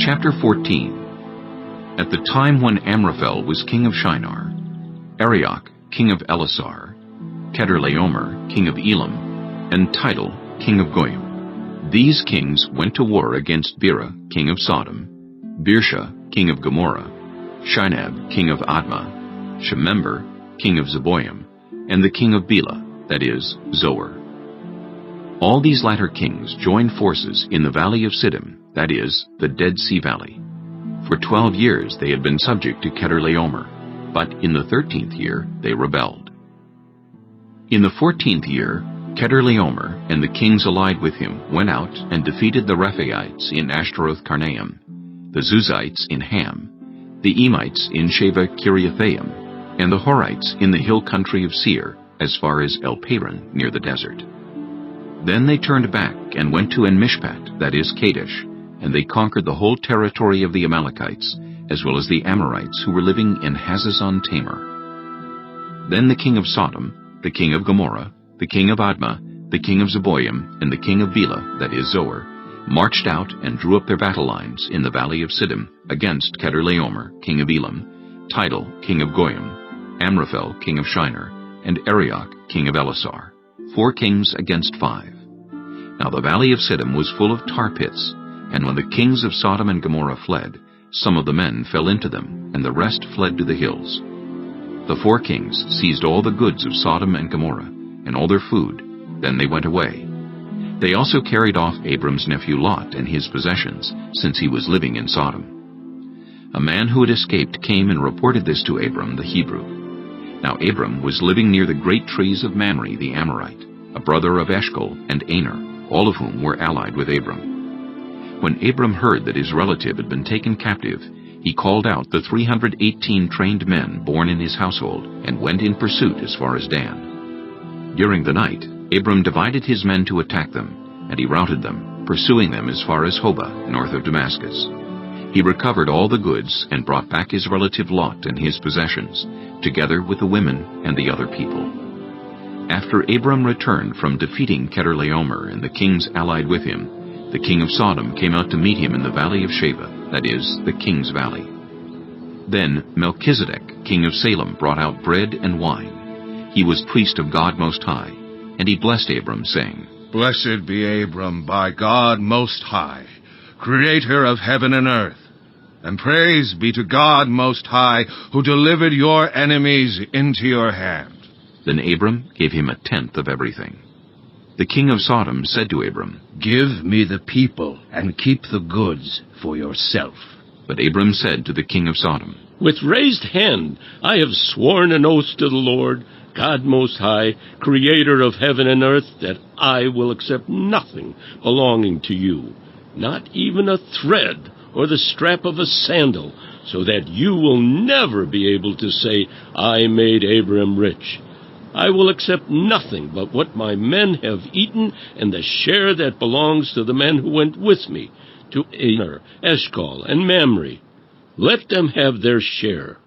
Chapter 14. At the time when Amraphel was king of Shinar, Arioch, king of Elasar, Chedorlaomer, king of Elam, and Tidal, king of Goyim. These kings went to war against Bera, king of Sodom, Birsha, king of Gomorrah, Shinab, king of Admah, Shemember, king of Zeboim, and the king of Bela, that is, Zoar. All these latter kings joined forces in the valley of Siddim, that is, the Dead Sea Valley. For 12 years they had been subject to Chedorlaomer, but in the 13th year they rebelled. In the 14th year, Chedorlaomer and the kings allied with him went out and defeated the Rephaites in Ashtaroth-Karnaim, the Zuzites in Ham, the Emites in Sheva-Kiriathaim, and the Horites in the hill country of Seir, as far as El-Paran near the desert. Then they turned back and went to En-Mishpat, that is Kadesh, and they conquered the whole territory of the Amalekites, as well as the Amorites who were living in Hazazon Tamar. Then the king of Sodom, the king of Gomorrah, the king of Admah, the king of Zeboim, and the king of Bela, that is Zoar, marched out and drew up their battle lines in the valley of Siddim against Chedorlaomer, king of Elam, Tidal, king of Goyim, Amraphel, king of Shinar, and Arioch, king of Elasar, 4 kings against 5. Now the valley of Siddim was full of tar pits, and when the kings of Sodom and Gomorrah fled, some of the men fell into them, and the rest fled to the hills. The 4 kings seized all the goods of Sodom and Gomorrah, and all their food. Then they went away. They also carried off Abram's nephew Lot and his possessions, since he was living in Sodom. A man who had escaped came and reported this to Abram the Hebrew. Now Abram was living near the great trees of Mamre the Amorite, a brother of Eshcol and Aner, all of whom were allied with Abram. When Abram heard that his relative had been taken captive, he called out the 318 trained men born in his household and went in pursuit as far as Dan. During the night, Abram divided his men to attack them, and he routed them, pursuing them as far as Hobah, north of Damascus. He recovered all the goods and brought back his relative Lot and his possessions, together with the women and the other people. After Abram returned from defeating Chedorlaomer and the kings allied with him, the king of Sodom came out to meet him in the valley of Sheva, that is, the king's valley. Then Melchizedek, king of Salem, brought out bread and wine. He was priest of God Most High, and he blessed Abram, saying, Blessed be Abram by God Most High, Creator of heaven and earth. And praise be to God Most High, who delivered your enemies into your hand. Then Abram gave him 1/10 of everything. The king of Sodom said to Abram, Give me the people, and keep the goods for yourself. But Abram said to the king of Sodom, With raised hand I have sworn an oath to the Lord, God Most High, Creator of heaven and earth, that I will accept nothing belonging to you, not even a thread or the strap of a sandal, so that you will never be able to say, I made Abram rich. I will accept nothing but what my men have eaten, and the share that belongs to the men who went with me, to Aner, Eshcol, and Mamre. Let them have their share.